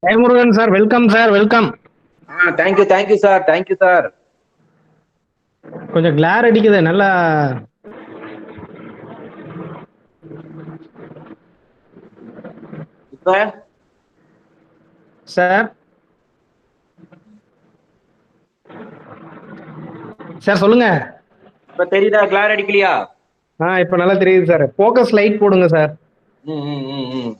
Jayamurugan sir, welcome sir, welcome. Thank you sir, thank you sir. கொஞ்சம் கிளார் அடிக்குது நல்லா. இப்ப சார் சார் சொல்லுங்க. இப்ப தெரியுதா? கிளார் அடிக்கலையா? இப்ப நல்லா தெரியுது சார். போக்கஸ் லைட் போடுங்க சார். ம் ம் ம் ம்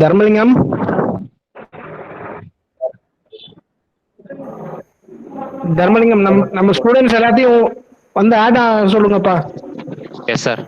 தர்மலிங்கம், தர்மலிங்கம், நம்ம ஸ்டூடெண்ட்ஸ் எல்லாத்தையும் வந்து ஆட் சொல்லுங்கப்பா. Yes sir.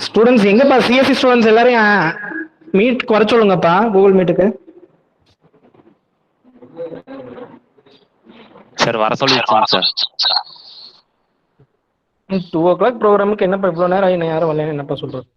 ஸ்டூடெண்ட்ஸ் எங்கப்பா சிஎஸ்சி ஸ்டூடெண்ட்ஸ் எல்லாரையும் மீட் குறை சொல்லுங்கப்பா கூகுள் மீட்டுக்கு. சார் வர சொல்லிருச்சுங்க சார். 2 o'clock ப்ரோக்ராமுக்கு என்னப்பா இவ்வளோ நேரம் ஆகி யாரும் வரலன்னு என்னப்பா சொல்றது?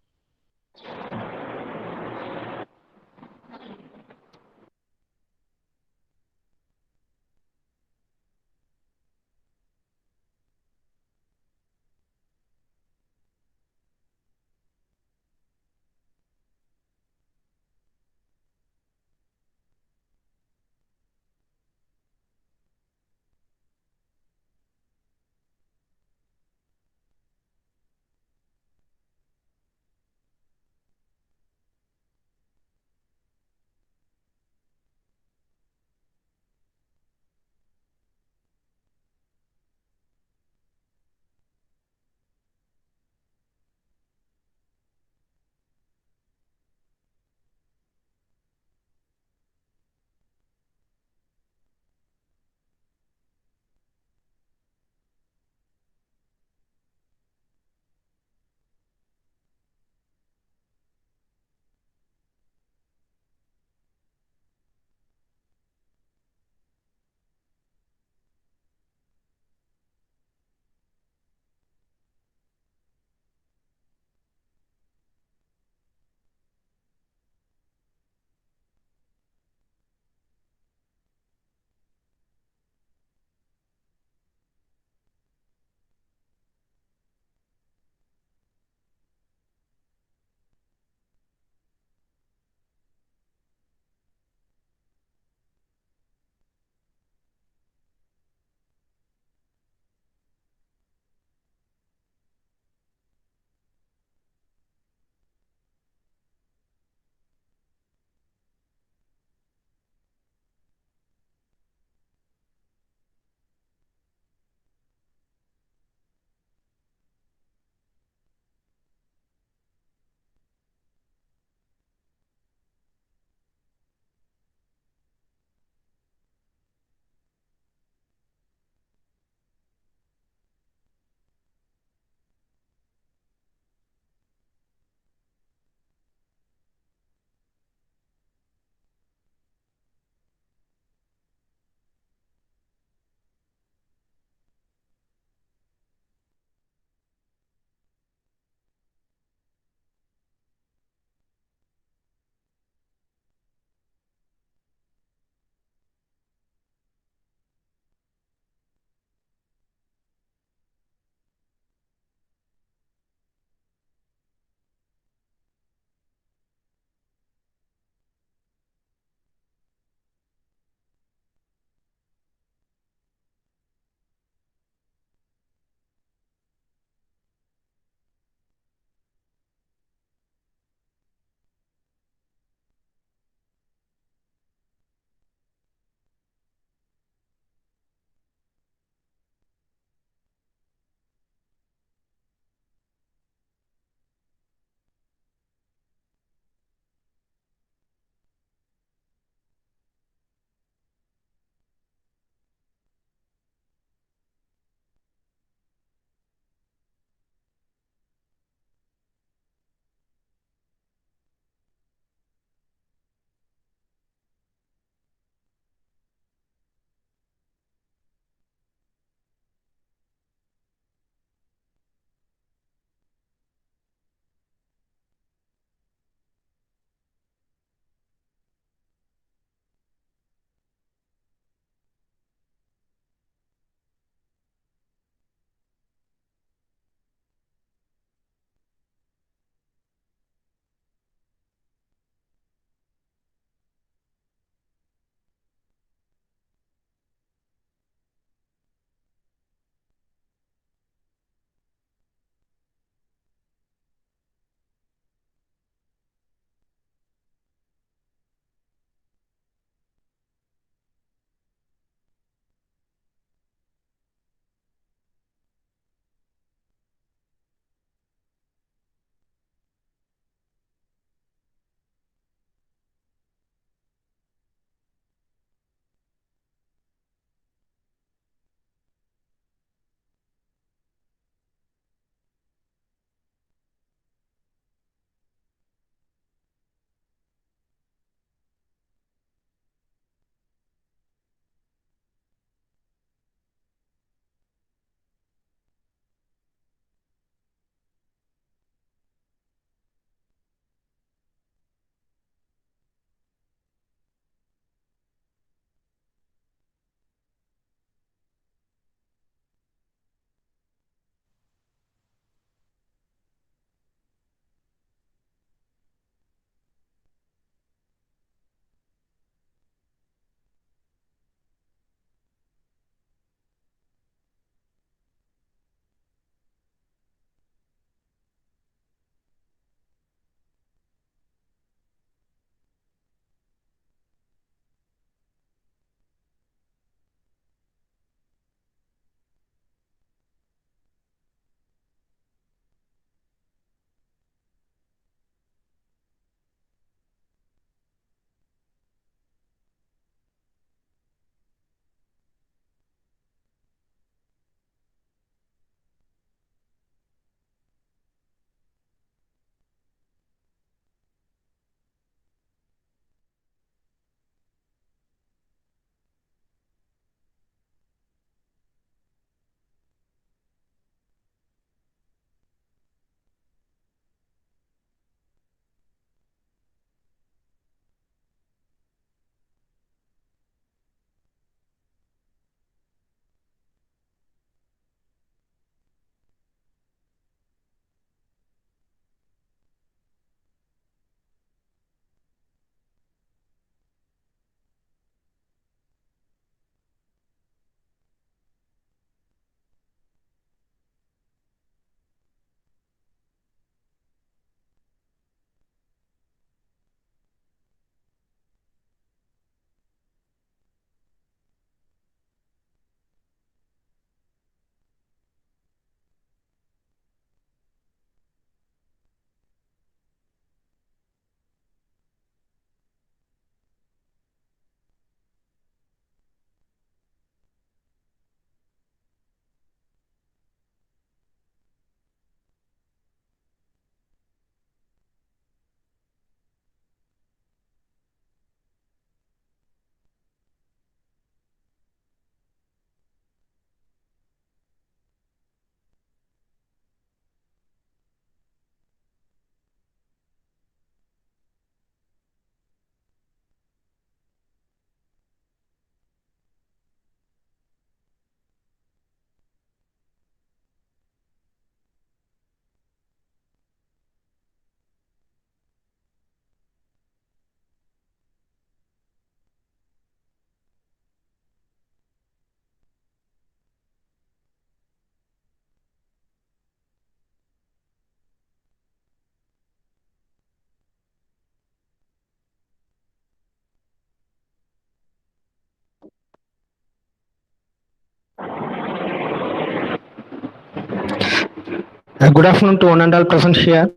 Good afternoon to one and all present here.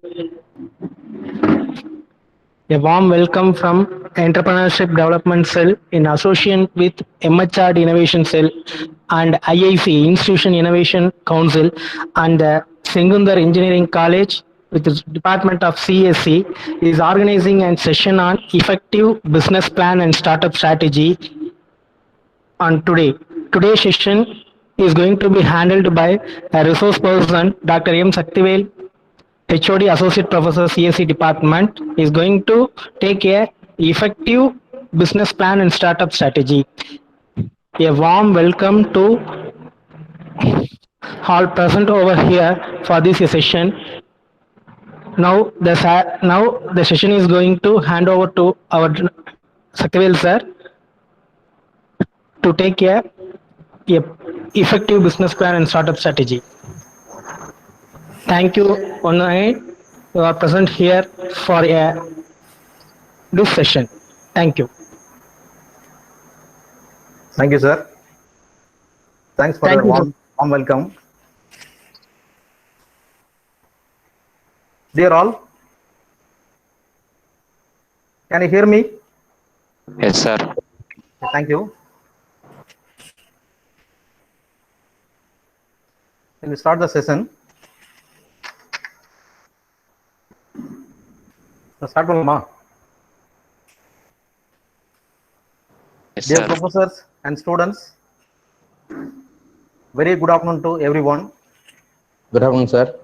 A warm welcome from Entrepreneurship Development Cell in association with MHRD Innovation Cell and IIC Institution Innovation Council and Sengundar Engineering College with the Department of CSC is organizing a session on effective business plan and startup strategy on today. Today's session is going to be handled by a resource person, Dr. M. Saktivel, HOD Associate Professor CSE Department, is going to take a effective business plan and startup strategy. A warm welcome to all present over here for this session. Now the session is going to hand over to our Saktivel sir to take a effective business plan and startup strategy. Thank you, Onai. You are present here for this session. Thank you. Thank you, sir. Thanks for Thank your you, warm welcome. Dear all, can you hear me? Yes, sir. Thank you. Can we start the session? Start Ma. Yes, Dear sir. professors and students, very good afternoon to everyone. Good afternoon, sir.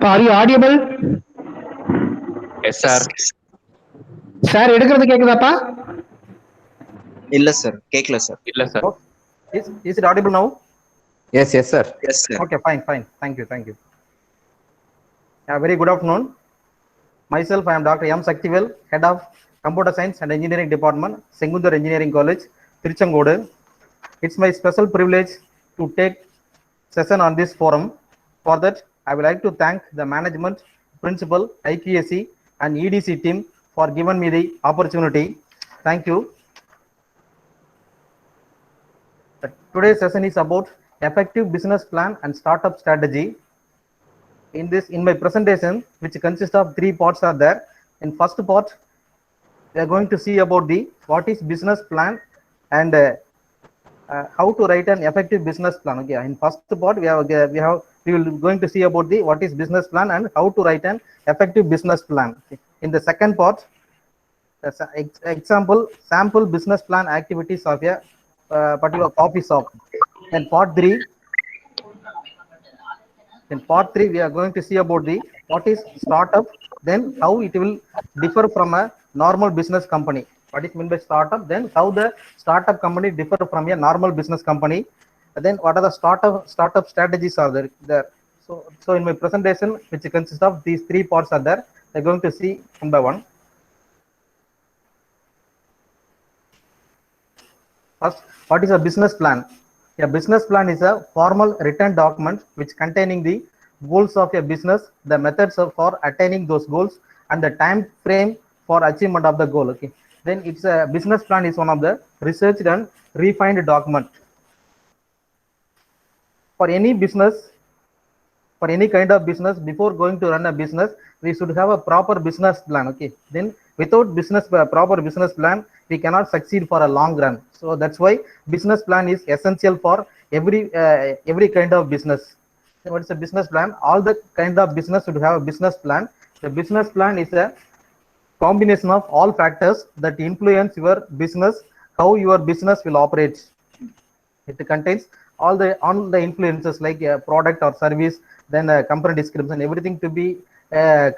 Are you audible? Yes, sir. Sir எடுக்கிறது கேக்குதாப்பா? இல்ல sir கேட்கல sir. இல்ல sir. Oh, is it audible now? Yes, sir. Yes sir. Okay, fine. Thank you. Very good afternoon. Myself, I am Dr. M. Saktivel, Head of Computer Science and Engineering Department, Sengundar Engineering College, Tiruchengodu. It's my special privilege to take session on this forum. For that, I would like to thank the management, principal, IQAC and EDC team for giving me the opportunity. Thank you. Today's session is about effective business plan and startup strategy. In my presentation, which consists of 3 parts are there. In first part, we are going to see about the what is business plan and how to write an effective business plan. Okay, in first part we will going to see about the what is business plan and how to write an effective business plan. Okay. In the second part, example sample business plan activities of a particular coffee shop. Then part 3, we are going to see about the what is startup, then how it will differ from a normal business company. What is meant by startup? Then how the startup company differ from a normal business company. And then what are the startup strategies are there. So in my presentation, which consists of these 3 parts are there, we're going to see one by one. First, what is a business plan? A business plan is a formal written document which containing the goals of a business, the methods for attaining those goals, and the time frame for achievement of the goal. Okay. Then it's a business plan is one of the researched and refined document. For any business, for any kind of business, before going to run a business, we should have a proper business plan. Okay, then without proper business plan, we cannot succeed for a long run. So that's why business plan is essential for every kind of business. What is a business plan? All the kind of business should have a business plan. The business plan is a combination of all factors that influence your business, how your business will operate. It contains all the influences like product or service, then company description, everything to be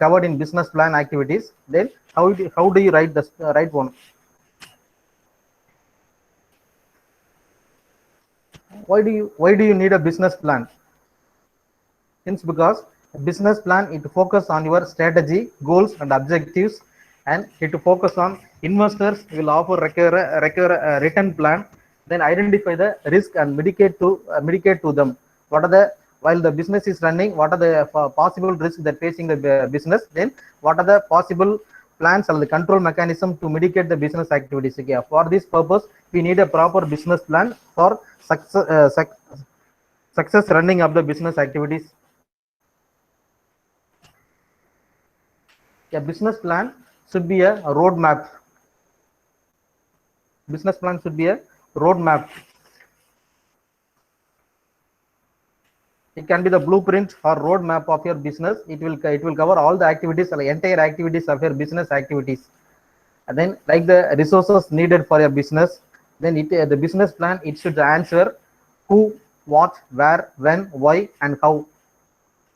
covered in business plan activities. Then how do you write the right one? Why do you need a business plan? Hence, because a business plan, it focus on your strategy, goals and objectives, and it focus on investors will offer return plan, then identify the risk and mitigate to them. What are the, while the business is running, what are the possible risks that facing the business, then what are the possible plans or the control mechanism to mitigate the business activities. Okay, for this purpose, we need a proper business plan for success running of the business activities. A business plan should be a roadmap. Business plan should be a roadmap. It can be the blueprint or roadmap of your business. It will cover all the activities, the entire activities of your business activities. And then like the resources needed for your business, then the business plan, it should answer who, what, where, when, why, and how.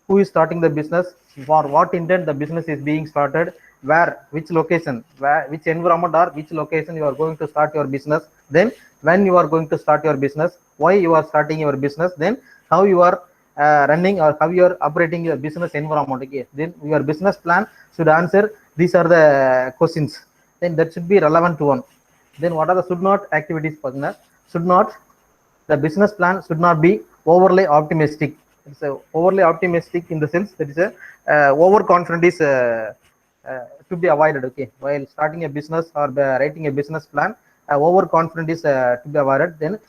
Who is starting the business, for what intent the business is being started, where, which location, which environment or which location you are going to start your business, then when you are going to start your business, why you are starting your business, then how you are running or how you are operating your business environment. Okay, then your business plan should answer these are the questions, then that should be relevant to one. Then what are the should not activities? The business plan should not be overly optimistic. It's overly optimistic in the sense that is a overconfident is to be avoided. Okay, while starting a business or writing a business plan, overconfident is to be avoided. Then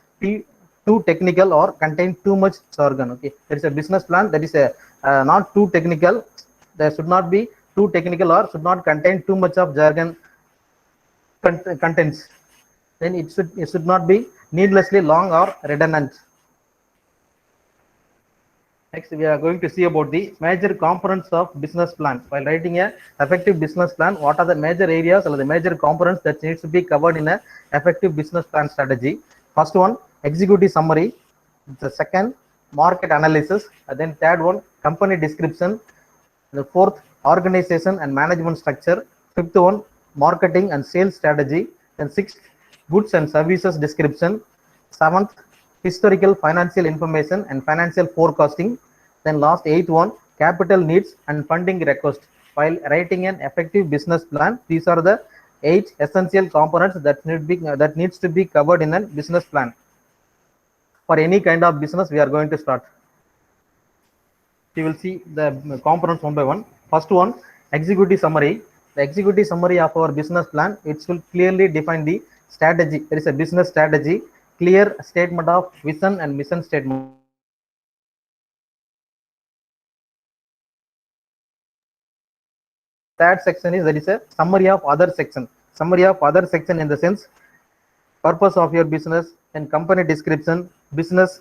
too technical or contain too much jargon. Okay, there is a business plan that is not too technical. There should not be too technical or should not contain too much of jargon contents. Then it should not be needlessly long or redundant. Next, we are going to see about the major components of business plan. While writing a effective business plan, what are the major areas or the major components that needs to be covered in a effective business plan strategy? First one, executive summary. The second, market analysis. And then third one, company description. The fourth, organization and management structure. Fifth one, marketing and sales strategy. Then sixth, goods and services description. Seventh, historical financial information and financial forecasting. Then last eighth one, capital needs and funding request. While writing an effective business plan, these are the 8 essential components that needs to be covered in a business plan. For any kind of business we are going to start, we will see the components one by one. First one, executive summary. The executive summary of our business plan, it will clearly define the strategy. There is a business strategy, clear statement of vision and mission statement. Third section is, that is a summary of other section. Summary of other section in the sense, purpose of your business and company description, business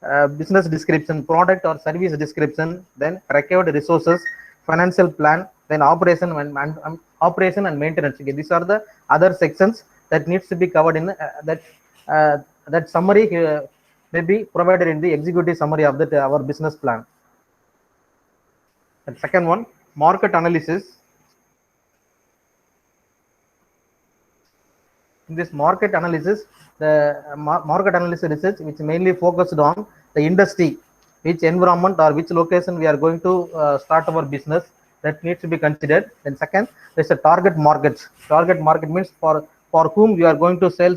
description, product or service description, then required resources, financial plan, then operation and maintenance. Okay, these are the other sections that needs to be covered in that summary may be provided in the executive summary of our business plan. And second one, market analysis. In this market analysis, the market analysis research, which mainly focused on the industry, which environment or which location we are going to start our business, that needs to be considered. Then second, there's a target market. Target market means for whom we are going to sell,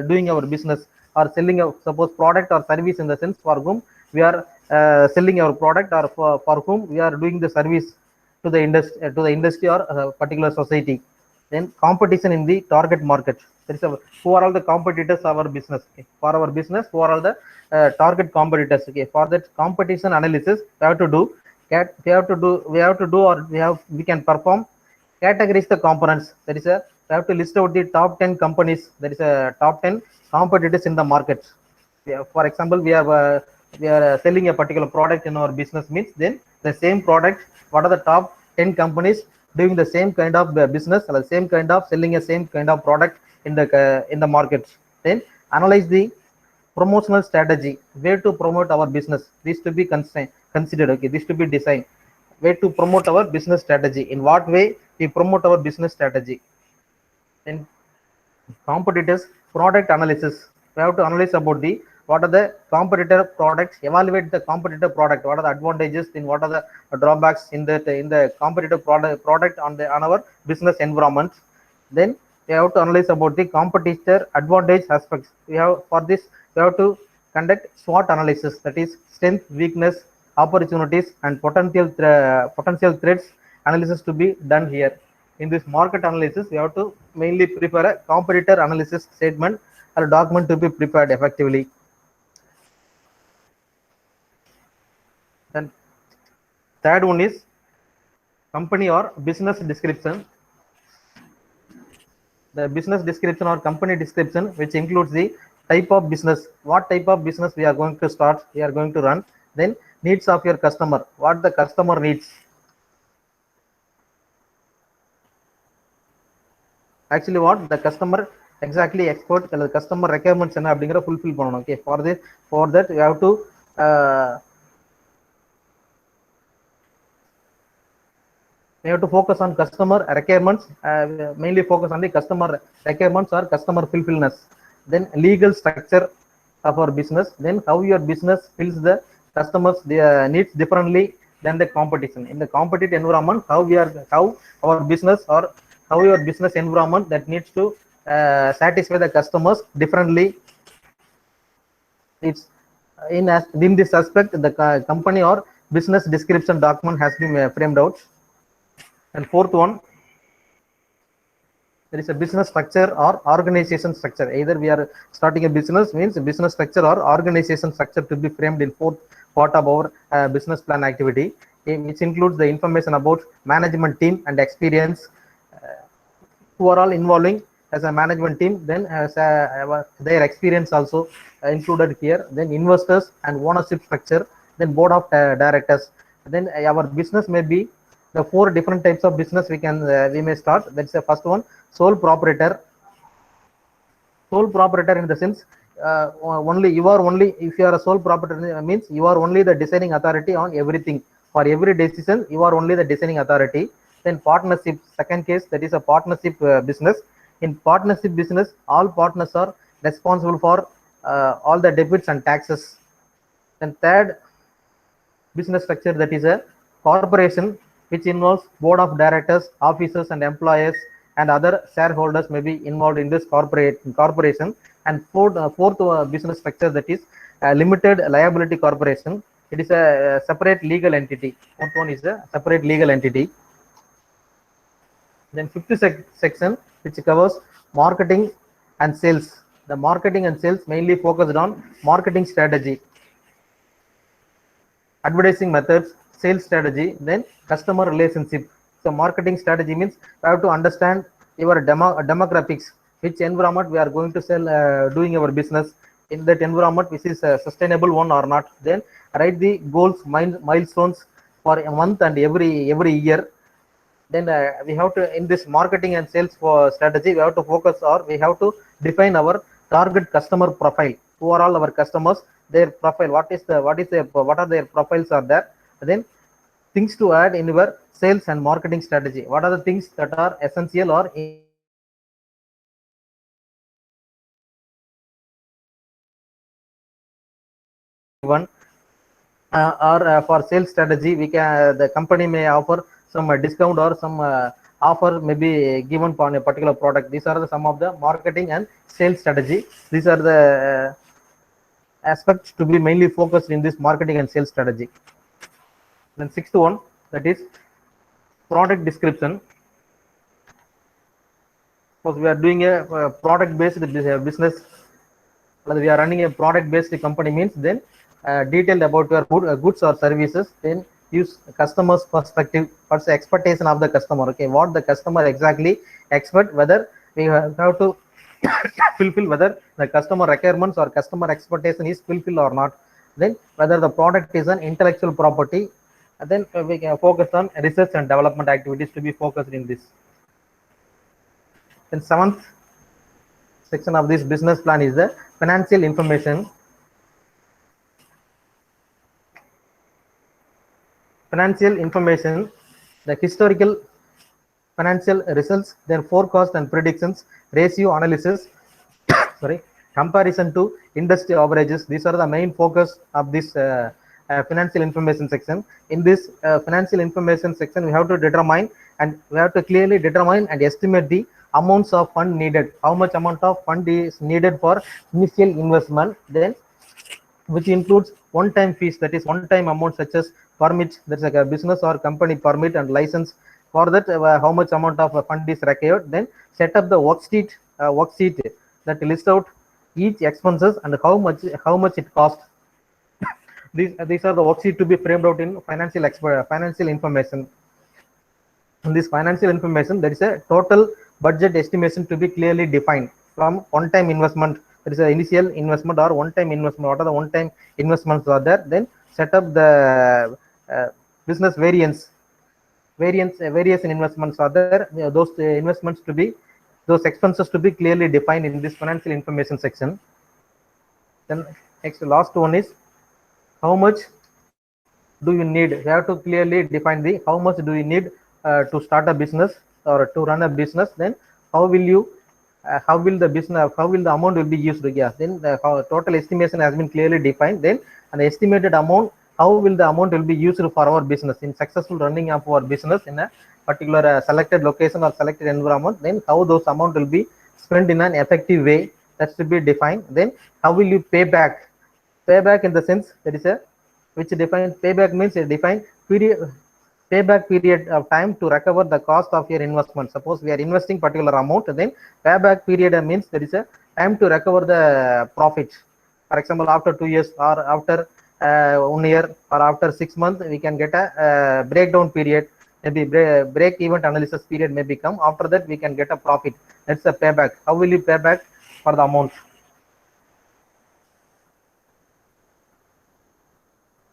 doing our business or selling a suppose product or service, in the sense for whom we are selling our product, or for whom we are doing the service to the industry or particular society. Then competition in the target market. There is a who are all the competitors of our business. Okay. For our business, who are all the target competitors? Okay. For that competition analysis, we have to do we can perform categorize the components. There is a we have to list out the top 10 companies. There is a top 10 competitors in the market. For example, we are selling a particular product in our business, means then the same product, what are the top 10 companies doing the same kind of business or the same kind of selling a same kind of product in the market. Then analyze the promotional strategy, where to promote our business. This to be considered. Okay, this to be designed. Where to promote our business strategy, in what way we promote our business strategy. Then competitors product analysis, we have to analyze about the what are the competitor products, evaluate the competitor product, what are the advantages, then what are the drawbacks in the competitive product on our business environment. Then we have to analyze about the competitor advantage aspects. We have for this we have to conduct SWOT analysis, that is strength, weakness, opportunities and potential threats analysis to be done here. In this market analysis, we have to mainly prepare a competitor analysis statement or a document to be prepared effectively. Then third one is company or business description. The business description or company description, which includes the type of business, what type of business we are going to start, we are going to run. Then needs of your customer, what the customer needs. Actually what the customer exactly expert the customer requirements என்ன அப்படிங்கற fulfill பண்ணனும். Okay, for that you have to focus on customer requirements, mainly focus on the customer requirements or customer fulfillness. Then legal structure of our business, then how your business fills the customers needs differently than the competition. In the competitive environment, how our business or how your business environment that needs to satisfy the customers differently. It's in this aspect the company or business description document has been framed out. And fourth one, there is a business structure or organization structure. Either we are starting a business, means a business structure or organization structure to be framed in fourth part of our business plan activity, which includes the information about management team and experience, who are all involving as a management team, then as their experience also included here. Then investors and ownership structure, then board of directors. Then our business may be the 4 different types of business we may start. That's the first one, sole proprietor. Sole proprietor in the sense if you are a sole proprietor, means you are only the deciding authority on everything. For every decision you are only the deciding authority. Then partnership, second case, that is a partnership business. In partnership business, all partners are responsible for all the debits and taxes. Then third business structure, that is a corporation, which involves board of directors, officers and employees and other shareholders may be involved in this corporation. And fourth business structure, that is limited liability corporation. It is a separate legal entity. Fourth one is a separate legal entity. Then fifth section, which covers marketing and sales. The marketing and sales mainly focused on marketing strategy, advertising methods, sales strategy, then customer relationship. So marketing strategy means we have to understand your demographics, which environment we are going to sell doing our business. In that environment, which is a sustainable one or not. Then write the goals, milestones for a month and every year. Then we have to, in this marketing and sales for strategy, we have to focus or we have to define our target customer profile. Who are all our customers, their profile, what are their profiles are there. Then things to add in your sales and marketing strategy. What are the things that are essential or one for sales strategy, the company may offer some discount or some offer may be given on a particular product. These are some of the marketing and sales strategy. These are the aspects to be mainly focused in this marketing and sales strategy. Then sixth one, that is product description. Suppose we are doing a product-based business, we are running a product-based company means then detailed about your goods or services, then use customer's perspective, what's the expectation of the customer, okay, what the customer exactly expect, whether we have to fulfill, whether the customer requirements or customer expectation is fulfilled or not, then whether the product is an intellectual property, and then we can focus on research and development activities to be focused in this. Then seventh section of this business plan is the financial information. Financial information, the historical financial results, their forecast and predictions, ratio analysis, sorry, comparison to industry averages. These are the main focus of this financial information section. In this financial information section, we have to determine and we have to clearly determine and estimate the amounts of fund needed, how much amount of fund is needed for initial investment, then which includes one-time fees, that is one-time amount such as permit, that's like a business or company permit and license. For that, how much amount of fund is required, then set up the worksheet that lists out each expenses and how much it costs. These are the worksheet to be framed out in financial information. In this financial information, there is a total budget estimation to be clearly defined from one-time investment. There is an initial investment or one-time investment. What are the one-time investments are there? Then set up the business variance in investments are there. Those investments to be, those expenses to be clearly defined in this financial information section. Then next, the last one is how much do you need? You have to clearly define the how much do you need to start a business or to run a business. Then how will the amount will be used? Yeah, then the total estimation has been clearly defined. Then an estimated amount, how will the amount will be used for our business in successful running of our business in a particular selected location or selected environment. Then how those amount will be spent in an effective way, that should be defined. Then how will you pay back in the sense that is a which define payback means a defined payback period of time to recover the cost of your investment. Suppose we are investing particular amount, then payback period means there is a time to recover the profit. For example, after 2 years or after 1 year or after 6 months, we can get a breakdown period. Maybe break even analysis period may become. After that, we can get a profit. That's a payback. How will you pay back for the amount?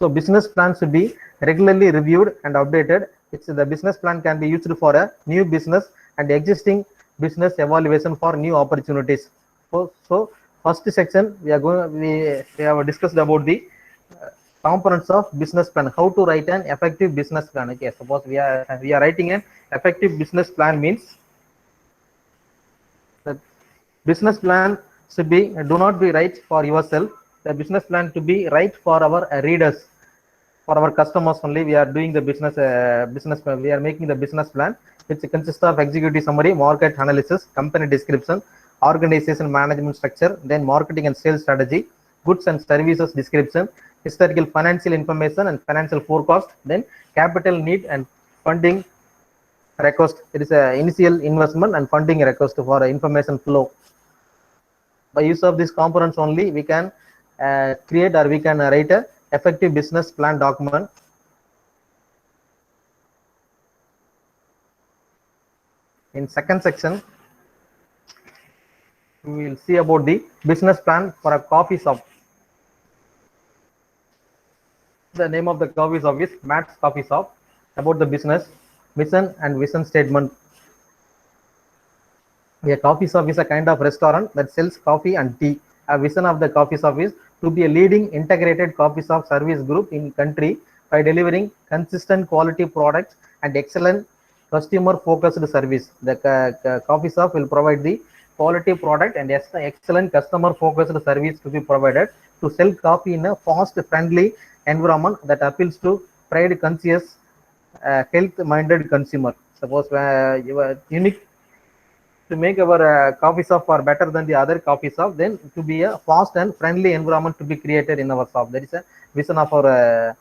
So business plans should be regularly reviewed and updated. The business plan can be used for a new business and existing business evaluation for new opportunities. So first section we have discussed about the components of business plan, how to write an effective business plan. Okay, suppose we are writing an effective business plan means the business plan should be, do not be right for yourself. The business plan to be right for our readers, for our customers only. We are doing the business plan. We are making the business plan, which consists of executive summary, market analysis, company description, organization management structure, then marketing and sales strategy, goods and services description, historical financial information and financial forecast, then capital need and funding request. It is a initial investment and funding request for information flow. By use of these components only, we can create or we can write a effective business plan document. In second section, we will see about the business plan for a coffee shop. The name of the coffee shop is Matt's Coffee Shop. About the business, mission and vision statement. A coffee shop is a kind of restaurant that sells coffee and tea. A vision of the coffee shop is to be a leading integrated coffee shop service group in country by delivering consistent quality products and excellent customer focused service. The coffee shop will provide the quality product and excellent customer focused service to be provided to sell coffee in a fast friendly environment that appeals to pride conscious health minded consumer. Suppose you are unique to make our coffee shop for better than the other coffee shop, then to be a fast and friendly environment to be created in our shop. That is a vision of our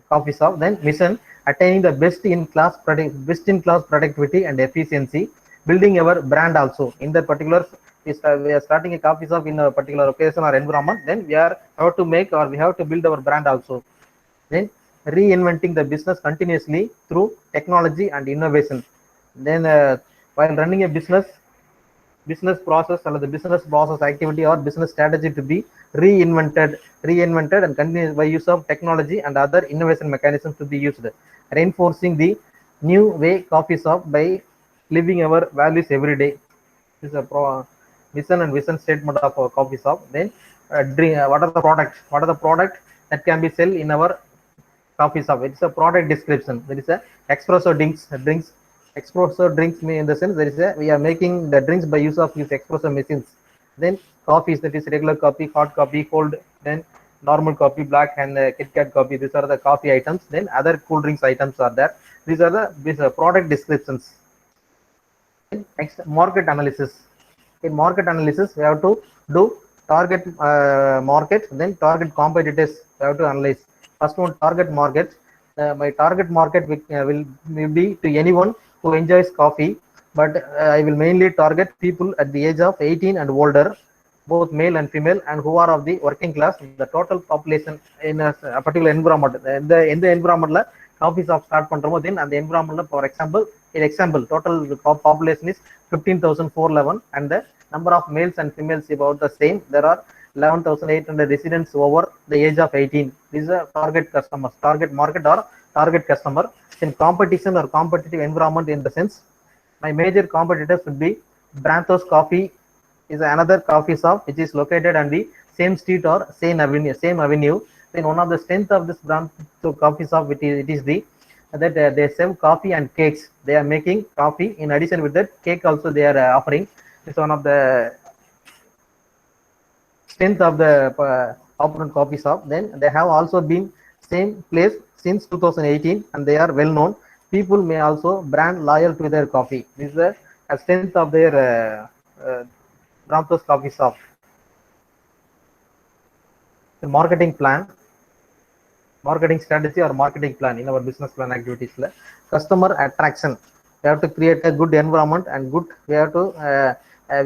coffee shop. Then mission, attaining the best in class productivity and efficiency building our brand also. In that particular, we are starting a coffee shop in a particular location or environment, then we are have to make or we have to build our brand also. Then reinventing the business continuously through technology and innovation. Then while running a business process or the business process activity or business strategy to be reinvented and continued by use of technology and other innovation mechanisms to be used, reinforcing the new way coffee shop by living our values every day. This is a mission and vision statement of our coffee shop. Then what are the product that can be sold in our coffee shop? It's a product description. There is a espresso drinks. Espresso drinks mean in the sense there is a we are making the drinks by use of these espresso machines. Then coffees, that is regular coffee, hot coffee, cold, then normal coffee, black, and Kit Kat coffee. These are the coffee items. Then other cool drinks items are there. These are the product descriptions. Then next, market analysis. In market analysis, we have to do target market, then target competitors. We have to analyze. First one, target market. My target market will be to anyone who enjoys coffee, but I will mainly target people at the age of 18 and older, both male and female, and who are of the working class. The total population in a particular environment, in the environment la coffee shop start பண்றோமோ, then அந்த environment la, for example total population is 15,411 and the number of males and females about the same. There are 11,800 residents over the age of 18. These are target customers, target market or target customer. In competition or competitive environment, in the sense, my major competitors would be Branthos Coffee is another coffee shop which is located on the same street or same avenue. Then one of the strength of this Branthos Coffee shop, it is the that they serve coffee and cakes. They are making coffee. In addition with that, cake also they are offering. It's one of the strength of the opponent coffee shop. Then they have also been same place since 2018 and they are well known. People may also brand loyal to their coffee. This is a strength of their Branthos Coffee shop. The marketing plan, marketing strategy or marketing plan in our business plan activities. Customer attraction. We have to create a good environment and good. We have to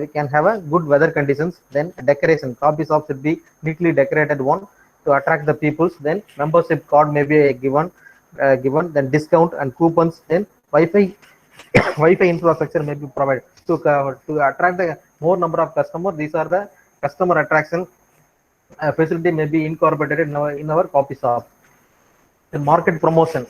we can have a good weather conditions. Then decoration. Coffee shop should be neatly decorated one to attract the peoples. Then membership card may be given. Then discount and coupons. Then Wi-Fi infrastructure may be provided to attract the more number of customers. These are the customer attraction facility may be incorporated in our coffee shop. The market promotion.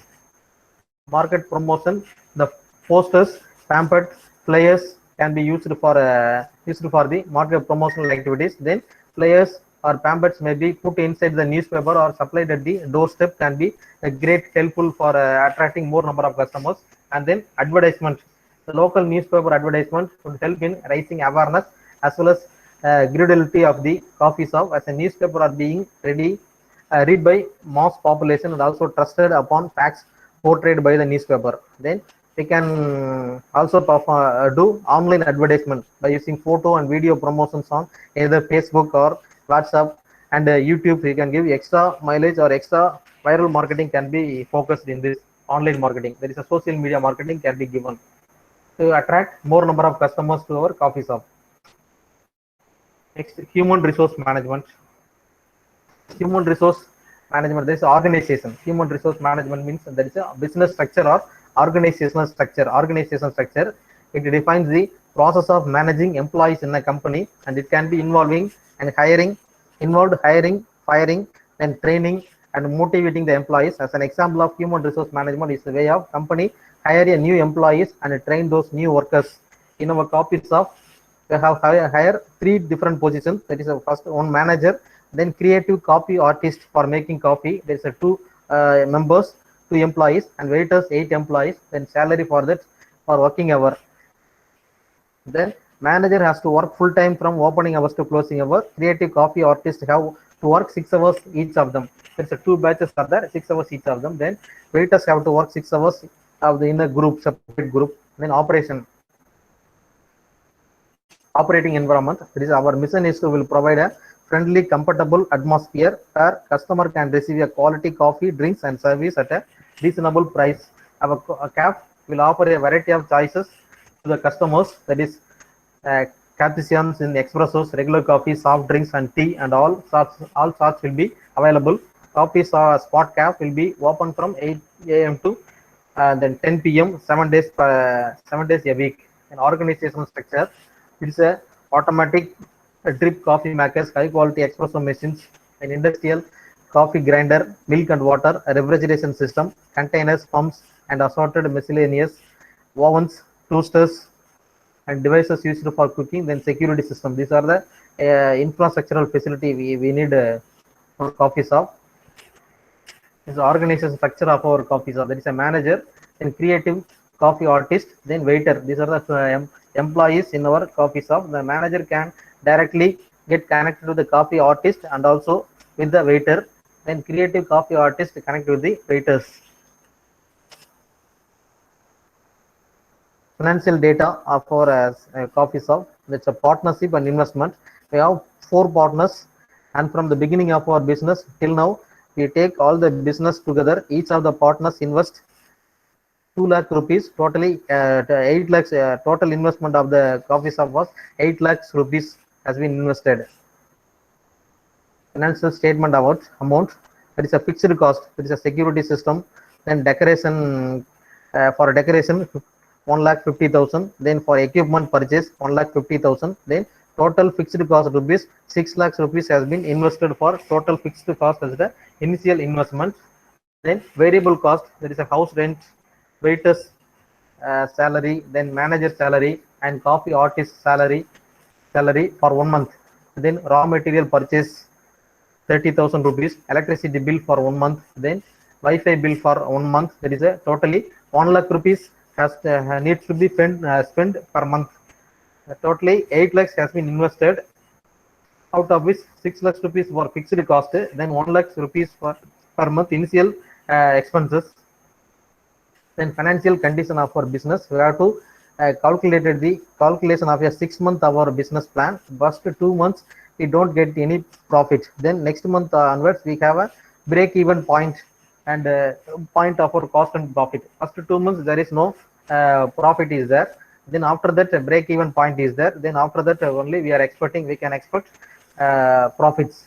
The posters, pamphlets, flyers can be used for the market promotional activities. Then flyers or pamphlets may be put inside the newspaper or supplied at the doorstep. Can be a great helpful for attracting more number of customers. And then advertisement. The local newspaper advertisement would help in raising awareness as well as credibility of the coffee shop, as a newspaper are being read by mass population and also trusted upon facts portrayed by the newspaper. Then we can also do online advertisement by using photo and video promotions on either Facebook or WhatsApp and YouTube. We can give extra mileage or extra viral marketing can be focused in this online marketing. There is a social media marketing can be given to attract more number of customers to our coffee shop. Next, human resource management. Human resource management, there is organization. Human resource management means there is a business structure or organizational structure. It defines the process of managing employees in a company, and it can be involved hiring, firing, and training and motivating the employees. As an example of human resource management is the way of company hire a new employees and train those new workers. In our coffee shop, we have hire 3 different positions. That is first one manager, then creative coffee artist for making coffee. There is a 2 members, 2 employees, and waiters 8 employees. Then salary for that for working hour. Then manager has to work full time from opening hours to closing hour. Creative coffee artist have to work 6 hours each of them. There's a 2 batches are there, 6 hours each of them. Then waiters have to work 6 hours of the inner group, separate group. Then operating environment. That is our mission is to will provide a friendly, comfortable atmosphere where customer can receive a quality coffee, drinks, and service at a reasonable price. Our cafe will offer a variety of choices to the customers. That is cappuccinos in espressos, regular coffee, soft drinks, and tea, and all sorts will be available. Coffee spot caf will be open from 8 a.m. to then 10 p.m. 7 days a week. An organizational structure. It's a automatic drip coffee makers, high quality espresso machines, an industrial coffee grinder, milk and water, a refrigeration system, containers, pumps, and assorted miscellaneous ovens, toasters, and devices used for cooking. Then security system. These are the infrastructural facility we need for coffee shop. This is the organization structure of our coffee shop. There is a manager, then creative coffee artist, then waiter. These are the employees in our coffee shop. The manager can directly get connected to the coffee artist and also with the waiter. Then creative coffee artist connect with the waiters. Financial data of our coffee shop. That's a partnership and investment. We have 4 partners, and from the beginning of our business till now, we take all the business together. Each of the partners invest 2 lakh rupees. Totally 8 lakhs. Total investment of the coffee shop was 8 lakhs rupees has been invested. Financial statement about amount. There is a fixed cost. There is a security system. Then decoration for decoration 1,50,000. Then for equipment purchase 1,50,000. Then total fixed cost rupees 6 lakhs rupees has been invested for total fixed cost as the initial investment. Then variable cost, there is a house rent, waiters salary, then manager salary, and coffee artist salary for 1 month. Then raw material purchase 30,000 rupees, electricity bill for 1 month, then Wi-Fi bill for 1 month. There is a totally 1 lakh rupees has needs to be spent per month. Totally 8 lakhs has been invested, out of which 6 lakhs rupees for fixed cost, then 1 lakh rupees per month initial expenses. Then financial condition of our business, we have to calculated the calculation of a 6-month of our business plan. First 2 months we don't get any profit. Then next month onwards we have a break-even point and point of our cost and profit. First 2 months there is no profit is there. Then after that a break-even point is there. Then after that only we can expect profits.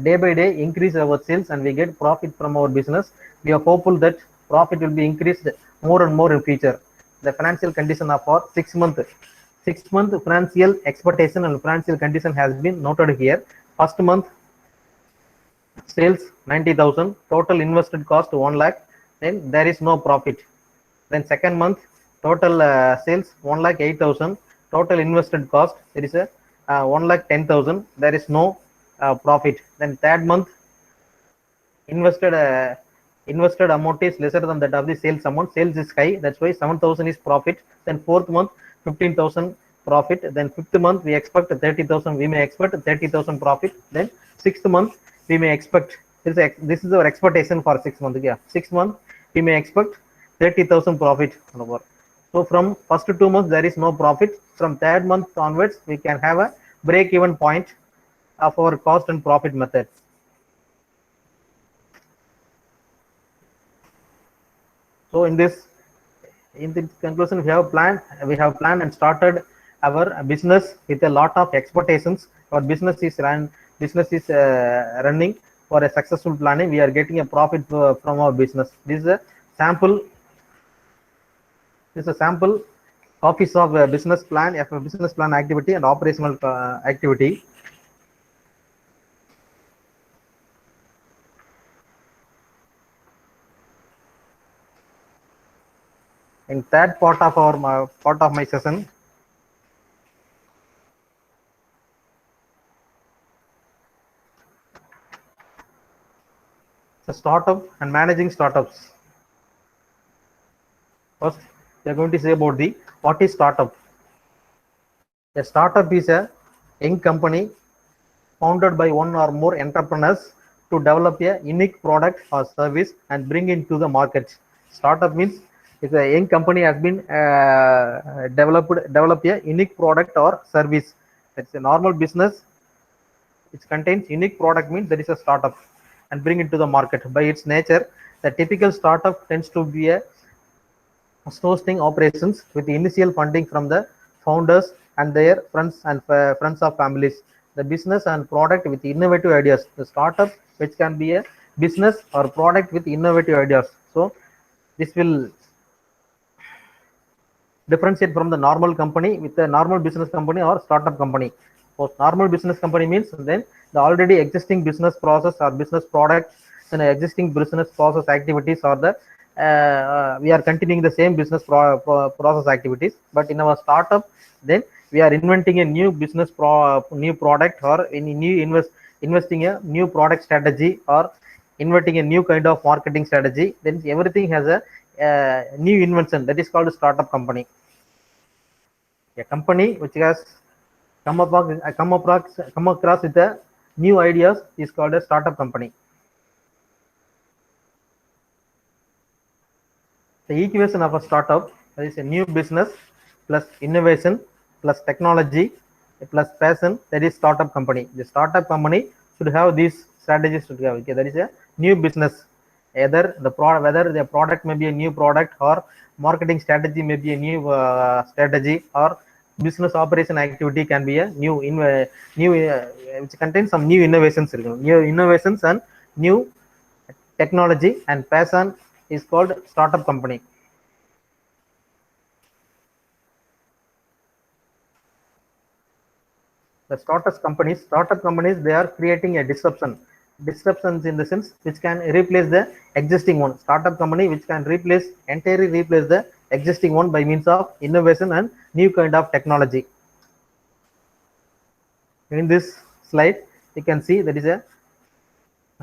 Day by day increase our sales and we get profit from our business. We are hopeful that profit will be increased more and more in future. The financial condition of our 6-month financial expectation and financial condition has been noted here. First month sales 90,000, total invested cost 1 lakh, then there is no profit. Then second month total sales 1,08,000, total invested cost there is a 1,10,000, there is no profit. Then third month invested amount is lesser than that of the sales amount. Sales is high, that's why 7,000 is profit. Then fourth month 15,000 profit. Then fifth month we expect 30,000, we may expect 30,000 profit. Then sixth month we may expect, this is our expectation for 6 months. Yeah, 6 months we may expect 30,000 profit. So from first 2 months there is no profit. From third month onwards we can have a break-even point of our cost and profit method. So in this conclusion, we have planned and started our business with a lot of expectations. Our business is running for a successful planning. We are getting a profit from our business. This is a sample. This is a sample copies of a business plan, activity and operational activity. In third part of my session, the startup and managing startups. First, we are going to say about what is startup. A startup is a young company founded by one or more entrepreneurs to develop a unique product or service and bring it to the market. Startup means if a young company has been develop a unique product or service. It's a normal business which contains unique product means there is a startup and bring it to the market. By its nature, the typical startup tends to be a hosting operations with initial funding from the founders and their friends and friends of families. The business and product with innovative ideas. The startup, which can be a business or product with innovative ideas. So this will differentiate from the normal company with a normal business company or startup company. So normal business company means then the already existing business process or business product and existing business process activities or the we are continuing the same business process activities. But in our startup, then we are inventing a new business new product or any new investing a new product strategy or inventing a new kind of marketing strategy. Then everything has a new invention, that is called a startup company. A company which has come across with the new ideas is called a startup company. The equation of a startup is a new business plus innovation plus technology plus passion, that is startup company. The startup company should have these strategies to have. Okay, that is a new business. Either whether the product may be a new product or marketing strategy may be a new strategy or business operation activity can be a new which contains some new innovations. New innovations and new technology and passion is called startup company. The startup companies, they are creating a disruptions in the sense which can replace the existing one. Startup company which can entirely replace the existing one by means of innovation and new kind of technology. In this slide, you can see there is a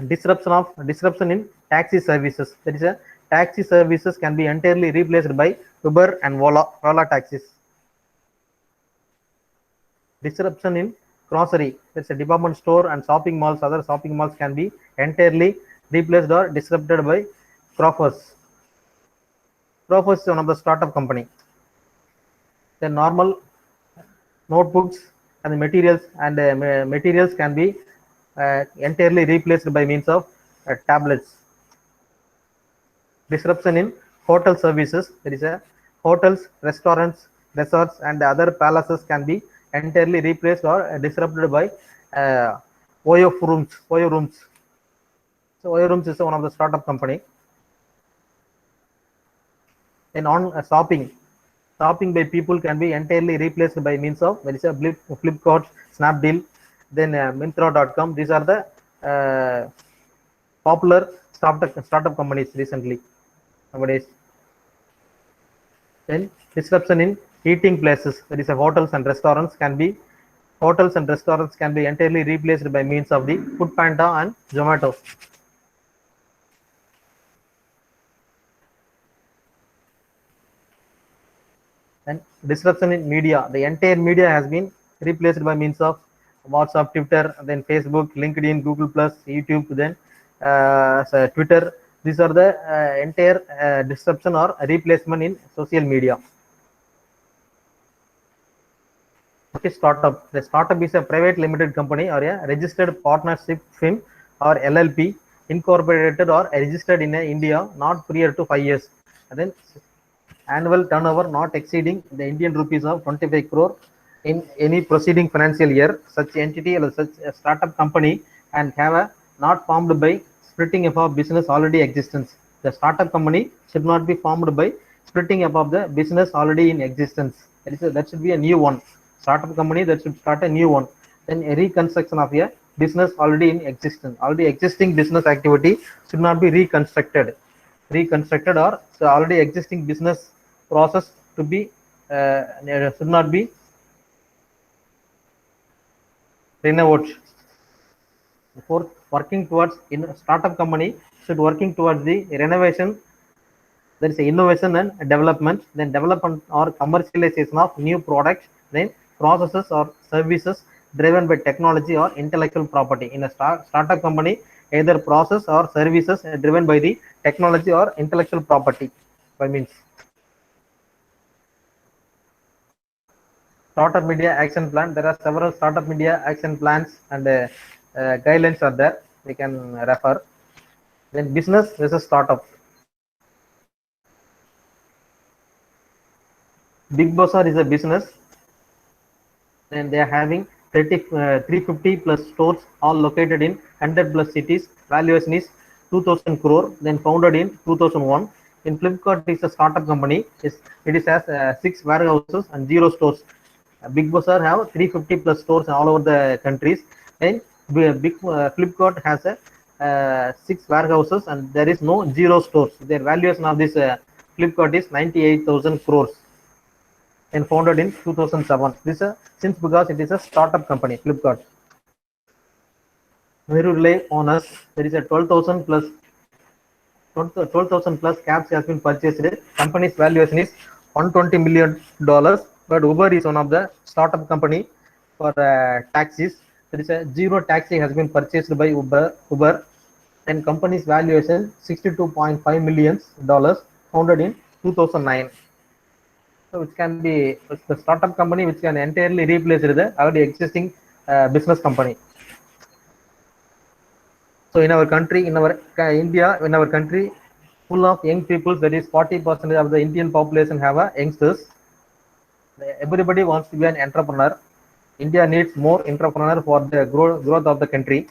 disruption in taxi services. There is a taxi services can be entirely replaced by Uber and Ola taxis. Disruption in grocery. There's a department store and shopping malls. Other shopping malls can be entirely replaced or disrupted by Crofers. Crofers is one of the startup company. The normal notebooks and the materials can be entirely replaced by means of tablets. Disruption in hotel services. There is a hotels, restaurants, resorts, and other palaces can be entirely replaced or disrupted by Oyo rooms. So Oyo rooms is one of the startup company. Then on shopping by people can be entirely replaced by means of, there is a Flipkart, Snapdeal, then Myntra.com. These are the popular startup companies recently nowadays. Then disruption in eating places. There is a hotels and restaurants can be entirely replaced by means of the Foodpanda and Zomato. And disruption in media. The entire media has been replaced by means of WhatsApp, Twitter, then Facebook, LinkedIn, Google Plus, YouTube, then Twitter. These are the entire disruption or replacement in social media. What is startup? The startup is a private limited company or a registered partnership firm or LLP incorporated or registered in India not prior to 5 years. And then annual turnover not exceeding the Indian rupees of 25 crore in any preceding financial year. Such entity or such a startup company and have a not formed by splitting up of business already existence. The startup company should not be formed by splitting up of the business already in existence. That should be a new one. Startup company that should start a new one. Then a reconstruction of a business already in existence. Already existing business activity should not be reconstructed or so already existing business process to be should not be renovated. Before working towards in startup company should working towards the renovation. There is innovation and development, then development or commercialization of new products, then processes or services driven by technology or intellectual property. In a startup company, either process or services driven by the technology or intellectual property by means. Startup media action plan. There are several startup media action plans and guidelines are there. We can refer. Then business versus startup. Big Bazaar is a business, and they are having 350 plus stores, all located in 100 plus cities. Valuation is 2000 crore. Then founded in 2001. In Flipkart is a startup company. It is has 6 warehouses and 0 stores. Big Bazaar have 350 plus stores all over the countries. Then Flipkart has a 6 warehouses and there is no 0 stores. Their valuation of this Flipkart is 98,000 crores and founded in 2007. This since because it is a startup company, Flipkart. Meru Relay owners, there is a 12,000 plus cabs has been purchased. Company's valuation is $120 million, but Uber is one of the startup company for taxis. There is a 0 taxi has been purchased by Uber, and company's valuation $62.5 million, founded in 2009. So which can be the startup company which can entirely replace the already existing business company. So in our country, in our India, in our country, full of young people, that is 40% of the Indian population have a youngsters. Everybody wants to be an entrepreneur. India needs more entrepreneur for the growth of the country.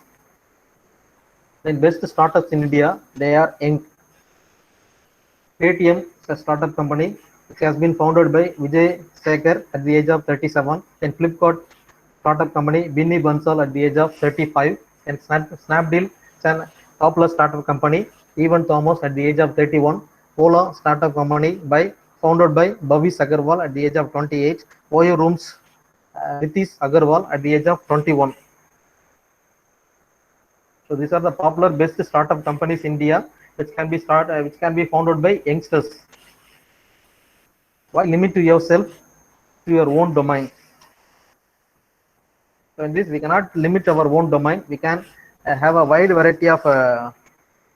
The best startups in India, they are young. Paytm is a startup company which has been founded by Vijay Sekhar at the age of 37. Then Flipkart startup company, Binny Bansal at the age of 35. And Snapdeal is a popular startup company, Evan Thomas at the age of 31. Ola startup company founded by Bhavish Agarwal at the age of 28. Oyo Rooms, Ritesh Agarwal at the age of 21. So these are the popular best startup companies in India, which can be founded by youngsters. Why limit to yourself to your own domain? So in this, we cannot limit our own domain. We can have a wide variety of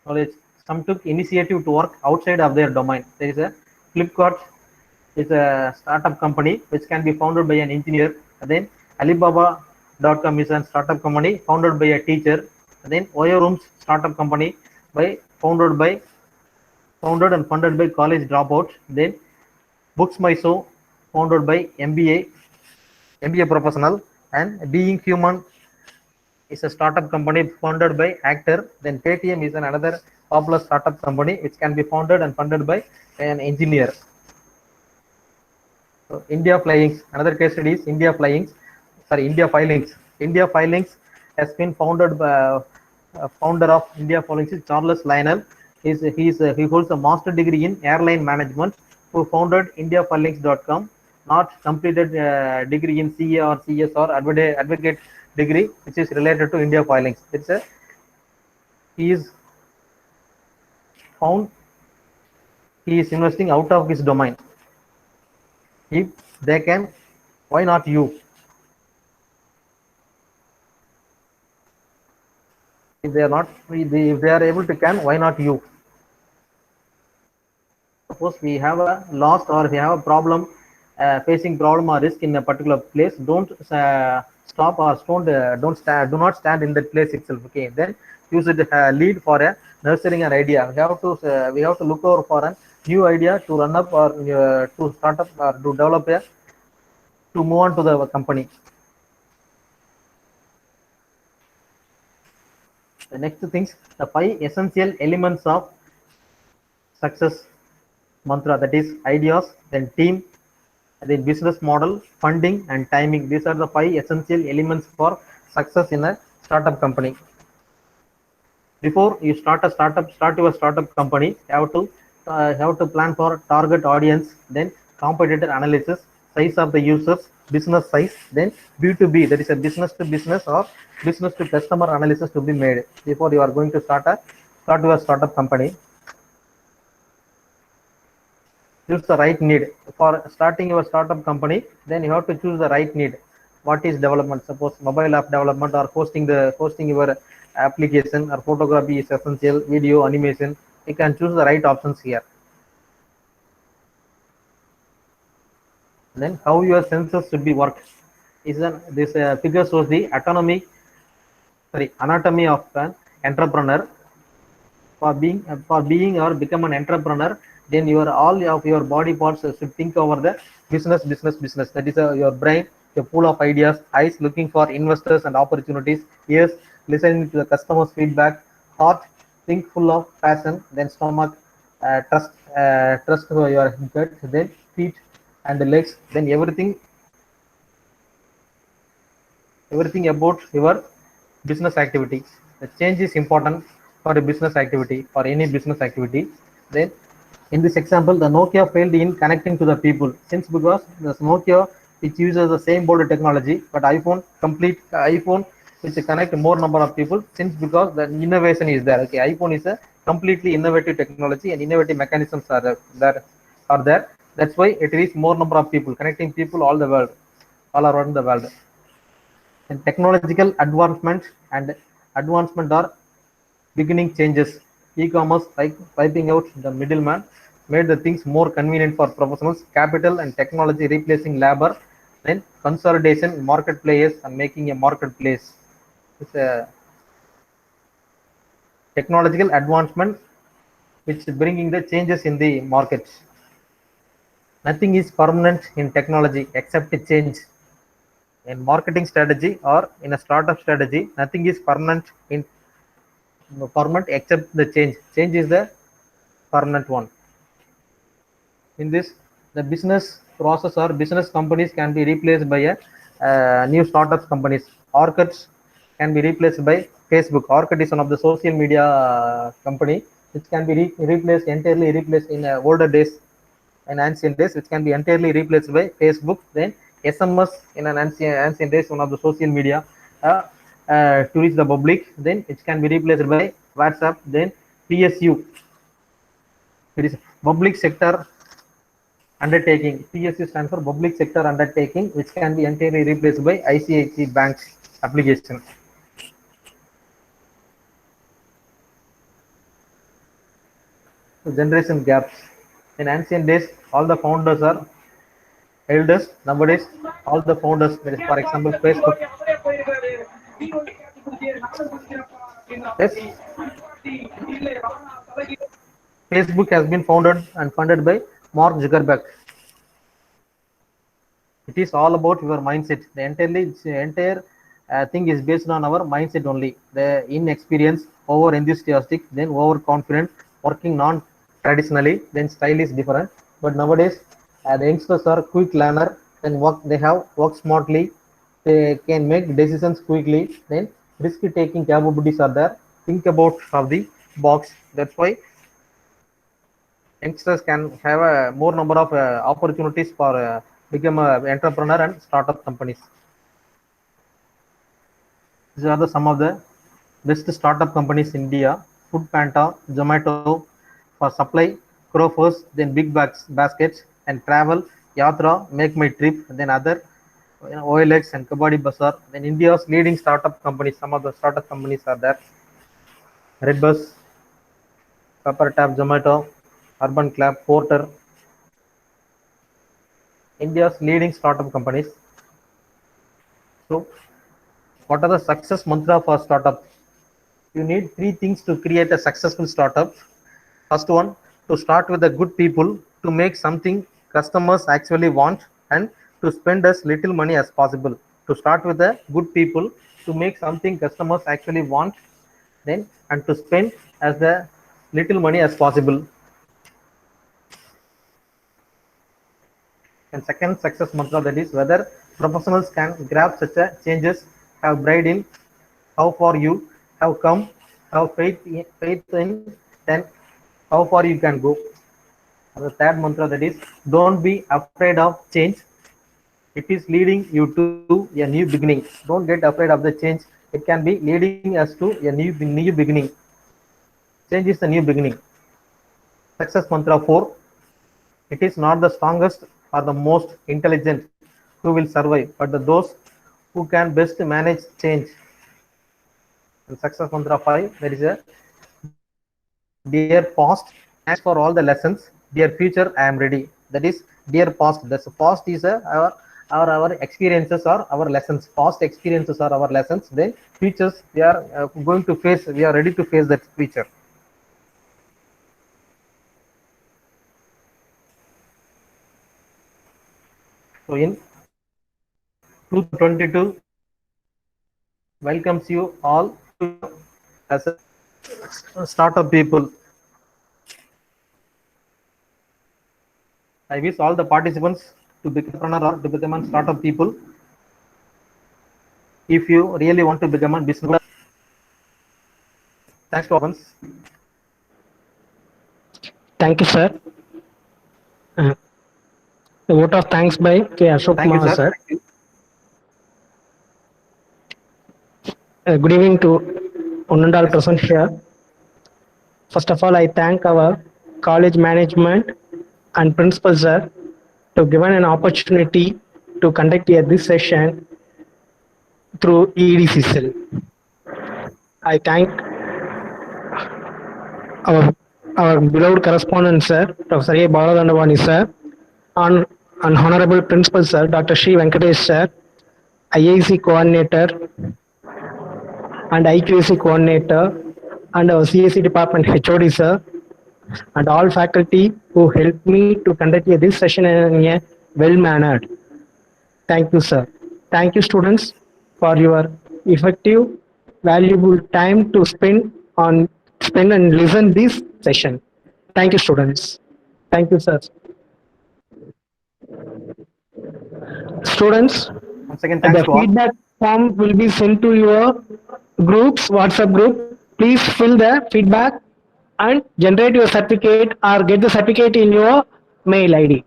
knowledge. Some took initiative to work outside of their domain. There is a Flipkart is a startup company which can be founded by an engineer. And then Alibaba.com is a startup company founded by a teacher. And then Oyo Rooms startup company founded and funded by college dropouts. Then Books My Show founded by MBA professional. And Being Human is a startup company founded by actor. Then Paytm is another popular startup company which can be founded and funded by an engineer. So India Flyings, another case study is India Filings. India Filings has been founded by founder of India Filings is Charles Lionel. He holds a master degree in airline management, who founded IndiaFilings.com. Not completed degree in CA or CS or advocate degree, which is related to India Filings. He is investing out of his domain. If they can, why not you? If they are able to can, why not you? Suppose we have a loss or we have a problem, facing problem or risk in a particular place. Don't stop or do not stand in that place itself. Okay, then use it lead for a nurturing an idea. We have to look over for a new idea to run up or to start up or to develop to move on to the company. The next things, the 5 essential elements of success mantra, that is ideas, then team, then business model, funding, and timing. These are the 5 essential elements for success in a startup company. Before you start your startup company, you have to plan for target audience, then competitor analysis, size of the users, business size, then B2B, that is a business to business or business to customer analysis to be made before you are going to start your startup company. Choose the right need for starting your startup company. Then you have to choose the right need. What is development? Suppose mobile app development or hosting your application, or photography is essential, video, animation. You can choose the right options here. Then how your senses should be worked is this figure shows the anatomy of an entrepreneur. For being or become an entrepreneur, then all of your body parts should think over the business. That is your brain, your pool of ideas. Eyes looking for investors and opportunities. Ears listening to the customers feedback. Heart think full of passion. Then stomach trust your gut. Then feet and the legs. Then everything about your business activity. The change is important for a business activity, for any business activity. Then in this example, the Nokia failed in connecting to the people, since because the Nokia which uses the same board technology, but iPhone which connect more number of people, since because the innovation is there. Okay, iPhone is a completely innovative technology and innovative mechanisms are there. That's why it is more number of people, connecting people all around the world. And technological advancement are beginning changes. E-commerce, like wiping out the middleman, made the things more convenient for professionals. Capital and technology replacing labor. Then consolidation, market players and making a marketplace. It's a technological advancement which is bringing the changes in the market. Nothing is permanent in technology except change. In marketing strategy or in a startup strategy, nothing is permanent except the change. Change is the permanent one. In this, the business process or business companies can be replaced by a new startup companies. Orkut can be replaced by Facebook. Orkut is one of the social media company which can be entirely replaced in older days and ancient days, which can be entirely replaced by Facebook. Then SMS in an ancient days, one of the social media to reach the public. Then it can be replaced by WhatsApp. Then PSU, it is public sector undertaking. PSU stands for public sector undertaking, which can be entirely replaced by ICICI Bank application. So generation gaps. In ancient days, all the founders are elders. Nowadays, all the founders, for example, Facebook. Yes. Facebook has been founded and funded by Mark Zuckerberg. It is all about your mindset. The entire thing is based on our mindset only. The inexperience, over enthusiastic, then overconfident, working non-traditionally, then style is different. But nowadays, the youngsters are quick learner, then work smartly, they can make decisions quickly, then risk-taking capabilities are there. Think about of the box. That's why youngsters can have a more number of opportunities for become an entrepreneur and startup companies. These are some of the best startup companies in India. Foodpanda, Zomato for supply, Crofers, then Big Baskets and travel, Yatra, Make My Trip, then other OLX and Kabaddi Bazaar. Then India's leading startup companies, some of the startup companies are there. Redbus, PepperTap, Zomato, Urban Club, Porter. India's leading startup companies. So, what are the success mantra for startup? You need 3 things to create a successful startup. First one, to start with the good people, to make something customers actually want, and to spend as little money as possible. To start with the good people, to make something customers actually want, then and to spend as the little money as possible. And second success mantra, that is whether professionals can grab such a changes, have pride in how far you have come, have faith in then how far you can go. And the third mantra, that is don't be afraid of change. It is leading you to a new beginning. Don't get afraid of the change. It can be leading us to a new beginning. Change is the new beginning. Success mantra 4. It is not the strongest or the most intelligent who will survive, but those who can best manage change. And success mantra 5. There is a dear past, thanks for all the lessons. Dear future, I am ready. That is dear past. The past is our experiences or our lessons. Past experiences are our lessons. Then futures, we are going to face. We are ready to face that future. So in 2022 welcomes you all as a startup people. I wish all the participants to become entrepreneur or to become a startup people. If you really want to become a business, thanks to Avans. Thank you, sir. The vote of thanks by K. Ashok Thank you, Kumar, sir. sir. Good evening to one and all present here. First of all, I thank our college management and principal, sir, to given an opportunity to conduct here this session through EDC cell. I thank our our beloved correspondent, sir, Professor A. Baladandavani, sir, and Honorable Principal, sir, Dr. Sri Venkatesh, sir, IIC coordinator and IQAC coordinator, and our CSC department HOD, sir, and all faculty who helped me to conduct this session in a well-mannered. Thank you, sir. Thank you, students, for your effective, valuable time to spend and listen this session. Thank you, students. Thank you, sir. Students, Once again, thanks the to all. feedback form will be sent to your groups, WhatsApp group. Please fill the feedback and generate your certificate or get the certificate in your mail ID.